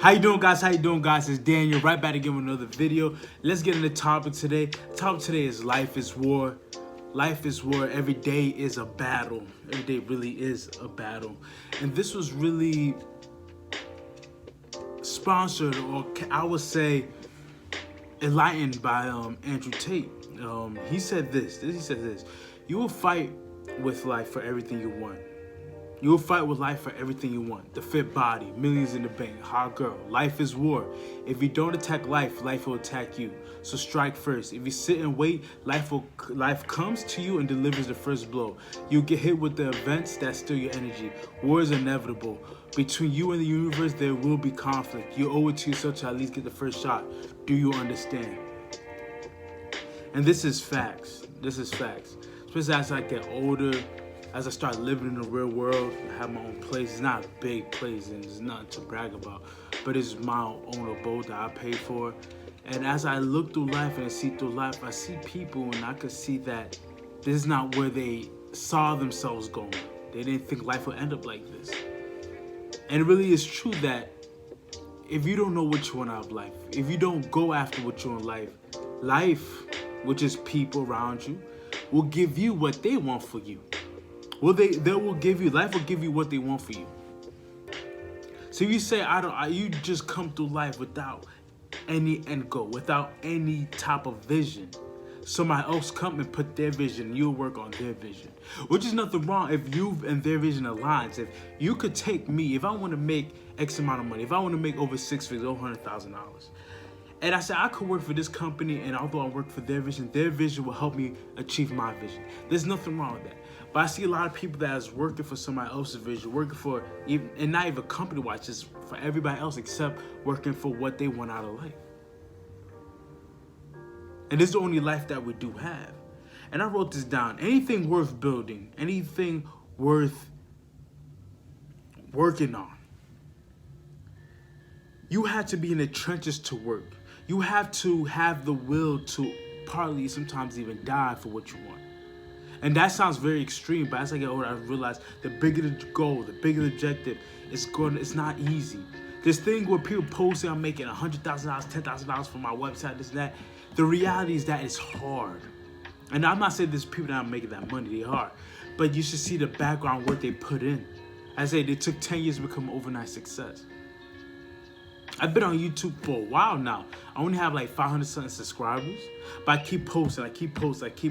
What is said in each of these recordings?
How you doing, guys? How you doing, guys? It's Daniel, right back again with another video. Let's get into the topic today. The topic today is life is war. Life is war. Every day is a battle. Every day really is a battle. And this was really sponsored, or I would say enlightened by Andrew Tate. He said this. He said this. You will fight with life for everything you want. You will fight with life for everything you want. The fit body, millions in the bank, hot girl. Life is war. If you don't attack life, life will attack you. So strike first. If you sit and wait, life comes to you and delivers the first blow. You get hit with the events that steal your energy. War is inevitable. Between you and the universe, there will be conflict. You owe it to yourself to at least get the first shot. Do you understand? And this is facts. This is facts. Especially as I get older, as I start living in the real world, I have my own place. It's not a big place and it's nothing to brag about, but it's my own abode that I paid for. And as I look through life and I see through life, I see people and I could see that this is not where they saw themselves going. They didn't think life would end up like this. And it really is true that if you don't know what you want out of life, if you don't go after what you want in life, life, which is people around you, will give you what they want for you. Well, they will give you, life will give you what they want for you. So if you say, you just come through life without any end goal, without any type of vision. Somebody else come and put their vision, you'll work on their vision. Which is nothing wrong if you and their vision aligns. If you could take me, if I want to make X amount of money, if I want to make over 6 figures, over $100,000, and I said I could work for this company, and although I work for their vision will help me achieve my vision. There's nothing wrong with that. But I see a lot of people that is working for somebody else's vision, working for, even, and not even company-wise, just for everybody else except working for what they want out of life. And this is the only life that we do have. And I wrote this down. Anything worth building, anything worth working on, you have to be in the trenches to work. You have to have the will to partly sometimes even die for what you want. And that sounds very extreme, but as I get older, I realize the bigger the goal, the bigger the objective, it's not easy. This thing where people posting, I'm making $100,000, $10,000 for my website, this and that. The reality is that it's hard. And I'm not saying there's people that are making that money, they're hard. But you should see the background work they put in. I say they took 10 years to become an overnight success. I've been on YouTube for a while now. I only have like 500 something subscribers, but I keep posting, I keep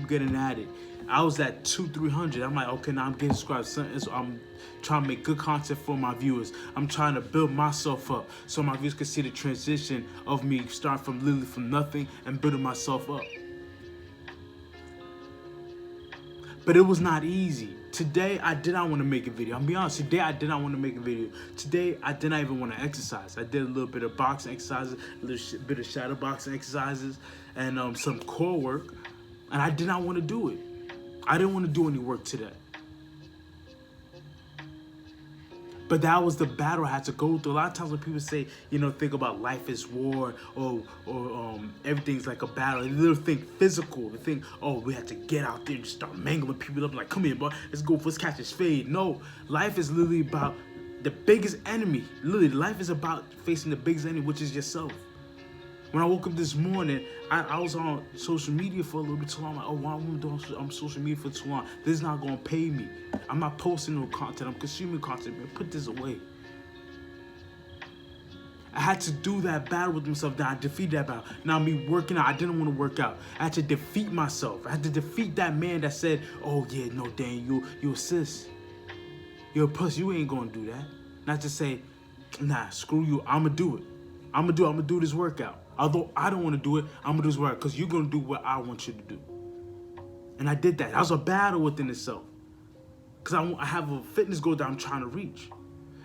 getting at it. I was at 200-300. I'm like, okay, now I'm getting subscribed. So I'm trying to make good content for my viewers. I'm trying to build myself up so my viewers can see the transition of me starting from literally from nothing and building myself up. But it was not easy. Today, I did not want to make a video. I'll be honest, today I did not want to make a video. Today, I did not even want to exercise. I did a little bit of boxing exercises, a little bit of shadow boxing exercises, and some core work, and I did not want to do it. I didn't want to do any work today. But that was the battle I had to go through. A lot of times when people say, think about life is war or everything's like a battle, they think physical. They think, oh, we have to get out there and just start mangling people up like, come here, bro, let's catch this fade. No, life is literally about the biggest enemy. Literally, life is about facing the biggest enemy, which is yourself. When I woke up this morning, I was on social media for a little bit too long. I'm like, oh, why am I doing social media for too long? This is not going to pay me. I'm not posting no content. I'm consuming content. Man, put this away. I had to do that battle with myself. Then I defeated that battle. Now me working out, I didn't want to work out. I had to defeat myself. I had to defeat that man that said, oh, yeah, no, Dan, you a sis. You're a pussy. You ain't going to do that. Not to say, nah, screw you. I'm going to do it. I'm going to do this workout. Although I don't want to do it, I'm going to do this workout because you're going to do what I want you to do. And I did that. That was a battle within itself. Because I have a fitness goal that I'm trying to reach.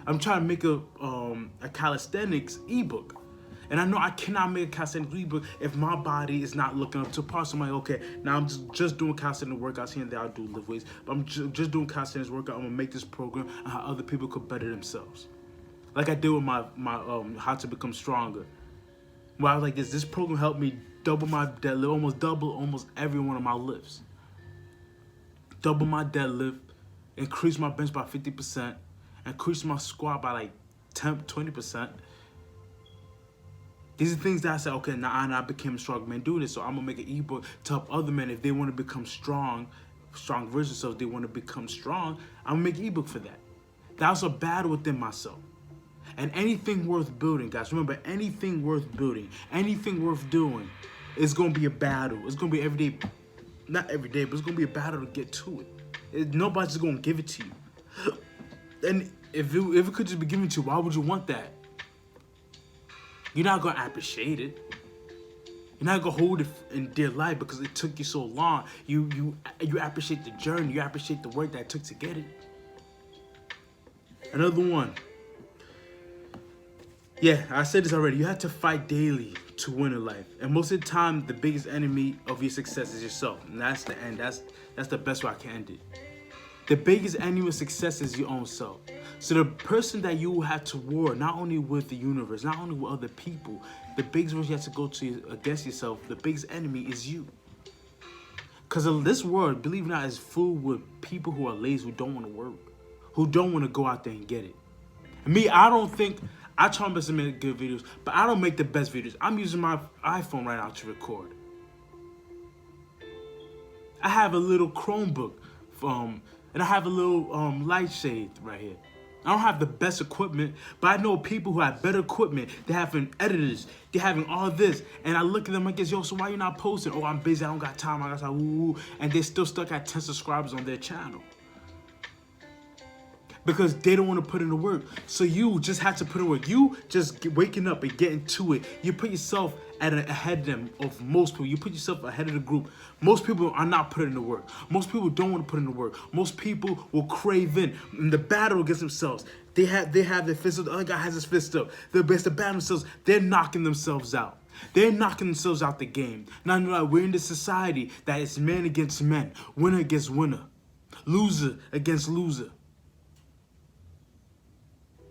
I'm trying to make a calisthenics ebook. And I know I cannot make a calisthenics ebook if my body is not looking up to par. So I'm like, okay, now I'm just doing calisthenics workouts here and there. I'll do lift weights. But I'm just doing calisthenics workout. I'm going to make this program on how other people could better themselves. Like I did with my How to Become Stronger. Where I was like, this program helped me double my deadlift, almost every one of my lifts. Double my deadlift, increase my bench by 50%, increase my squat by like 10, 20%, These are things that I said, okay, now I became a strong man doing this, so I'm gonna make an ebook to help other men if they want to become strong versions. So if they want to become strong, I'm gonna make an ebook for that. That was a battle within myself. And anything worth building, guys, remember, anything worth building, anything worth doing, is gonna be a battle. It's gonna be every day, not every day, but it's gonna be a battle to get to it. Nobody's gonna give it to you. And if it could just be given to you, why would you want that? You're not gonna appreciate it. You're not gonna hold it in dear life because it took you so long. You appreciate the journey. You appreciate the work that it took to get it. Another one. Yeah, I said this already. You have to fight daily to win in life. And most of the time, the biggest enemy of your success is yourself. And that's the end. That's the best way I can end it. The biggest enemy of success is your own self. So the person that you will have to war, not only with the universe, not only with other people, the biggest war you have to go to against yourself, the biggest enemy is you. Because this world, believe it or not, is full with people who are lazy, who don't want to work, who don't want to go out there and get it. And me, I try my best to make good videos, but I don't make the best videos. I'm using my iPhone right now to record. I have a little Chromebook, and I have a little light shade right here. I don't have the best equipment, but I know people who have better equipment. They're having editors. They're having all this. And I look at them and guess, yo, so why you not posting? Oh, I'm busy. I don't got time. I got time. Ooh. And they're still stuck at 10 subscribers on their channel. Because they don't want to put in the work. So you just have to put in work. You just waking up and getting to it. You put yourself ahead of them, of most people. You put yourself ahead of the group. Most people are not putting in the work. Most people don't want to put in the work. Most people will crave in the battle against themselves. They have their fist up. The other guy has his fist up. The battle themselves. They're knocking themselves out. They're knocking themselves out the game. Now we're in this society that is men against men, winner against winner, loser against loser.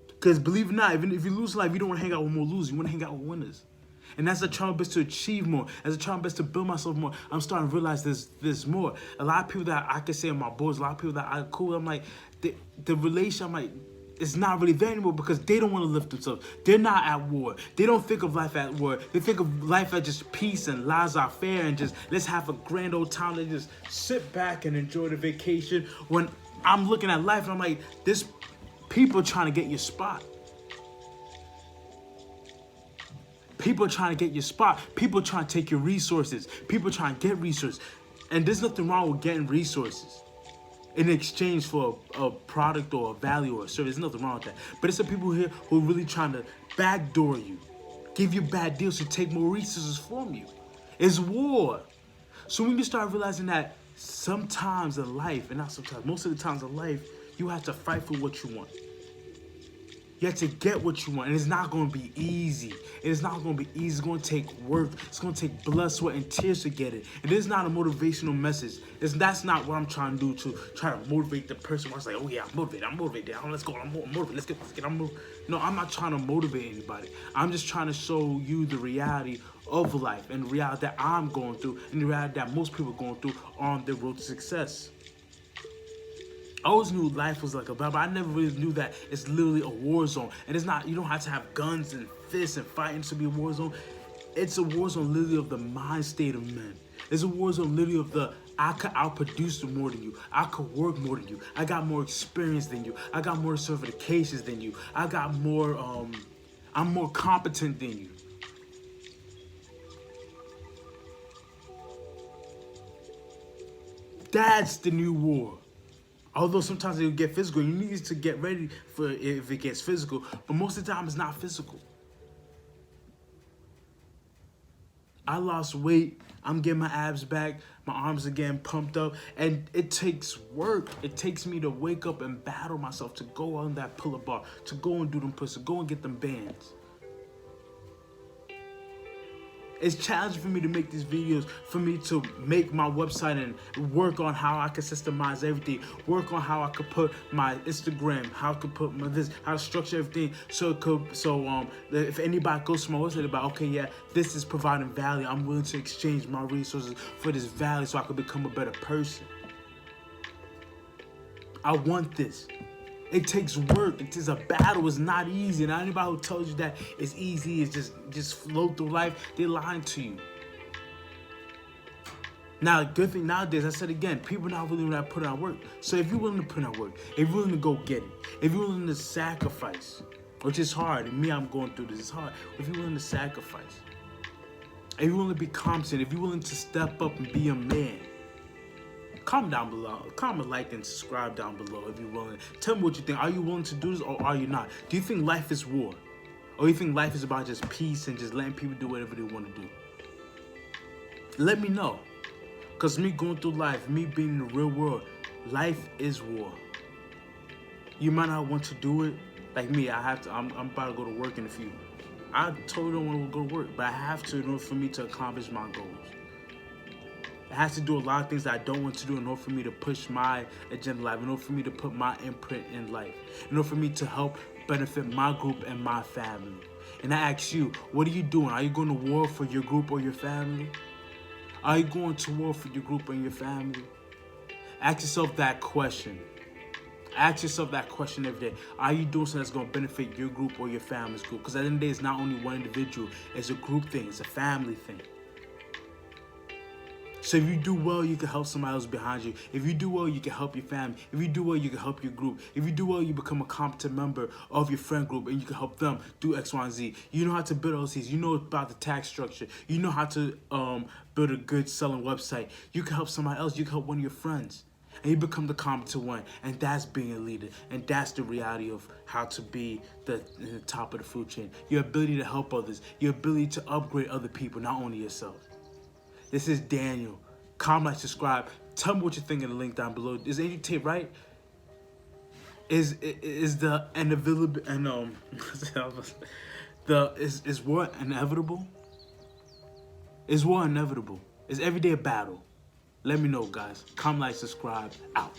Because believe it or not, even if you lose life, you don't want to hang out with more losers. You want to hang out with winners. And as I try my best to achieve more, as I try my best to build myself more, I'm starting to realize there's more. A lot of people that I can say are my boys, a lot of people that are cool, I'm like, the relation, I'm like, it's not really there anymore because they don't want to lift themselves. They're not at war. They don't think of life at war. They think of life as just peace and laissez-faire and just let's have a grand old time. They just sit back and enjoy the vacation. When I'm looking at life and I'm like, this people are trying to get your spot. People are trying to get your spot. People are trying to take your resources. People are trying to get resources. And there's nothing wrong with getting resources in exchange for a product or a value or a service. There's nothing wrong with that. But it's the people here who are really trying to backdoor you, give you bad deals to take more resources from you. It's war. So when you start realizing that sometimes in life, and not sometimes, most of the times in life, you have to fight for what you want. You have to get what you want, and it's not going to be easy. It is not going to be easy. It's going to take work. It's going to take blood, sweat, and tears to get it. And this is not a motivational message. That's not what I'm trying to do to try to motivate the person. Where it's like, oh yeah, I'm motivated. Let's go. I'm motivated. Let's get. I'm motivated. No, I'm not trying to motivate anybody. I'm just trying to show you the reality of life and the reality that I'm going through and the reality that most people are going through on their road to success. I always knew life was like a battle, but I never really knew that it's literally a war zone. And it's not, you don't have to have guns and fists and fighting to be a war zone. It's a war zone literally of the mind state of men. It's a war zone literally of I could outproduce more than you. I could work more than you. I got more experience than you. I got more certifications than you. I got more, I'm more competent than you. That's the new war. Although sometimes it'll get physical, you need to get ready for if it gets physical, but most of the time it's not physical. I lost weight, I'm getting my abs back, my arms are getting pumped up, and it takes work. It takes me to wake up and battle myself to go on that pull-up bar, to go and do them push, to go and get them bands. It's challenging for me to make these videos, for me to make my website and work on how I can systemize everything, work on how I could put my Instagram, how I could put my this, how to structure everything so if anybody goes to my website about, okay, yeah, this is providing value, I'm willing to exchange my resources for this value so I could become a better person. I want this. It takes work. It is a battle. It's not easy. And anybody who tells you that it's easy, it's just flow through life, they're lying to you. Now, good thing nowadays, I said again, people not really willing to put in work. So if you're willing to put in work, if you're willing to go get it, if you're willing to sacrifice, which is hard, and me, I'm going through this, it's hard. If you're willing to sacrifice, if you're willing to be confident, if you're willing to step up and be a man, comment down below. Comment, like, and subscribe down below if you're willing. Tell me what you think. Are you willing to do this or are you not? Do you think life is war? Or do you think life is about just peace and just letting people do whatever they want to do? Let me know. Because me going through life, me being in the real world, life is war. You might not want to do it. Like me, I'm about to go to work in a few. I totally don't want to go to work, but I have to in order for me to accomplish my goals. I have to do a lot of things that I don't want to do in order for me to push my agenda in life, in order for me to put my imprint in life, in order for me to help benefit my group and my family. And I ask you, what are you doing? Are you going to war for your group or your family? Are you going to war for your group and your family? Ask yourself that question. Ask yourself that question every day. Are you doing something that's going to benefit your group or your family's group? Because at the end of the day, it's not only one individual. It's a group thing. It's a family thing. So if you do well, you can help somebody else behind you. If you do well, you can help your family. If you do well, you can help your group. If you do well, you become a competent member of your friend group and you can help them do X, Y, and Z. You know how to build LLCs. You know about the tax structure. You know how to build a good selling website. You can help somebody else. You can help one of your friends. And you become the competent one. And that's being a leader. And that's the reality of how to be the top of the food chain. Your ability to help others. Your ability to upgrade other people, not only yourself. This is Daniel. Comment, like, subscribe. Tell me what you think in the link down below. Is Andrew Tate right? Is the inevitability and is war inevitable? Is war inevitable? Is every day a battle? Let me know, guys. Comment, like, subscribe. Out.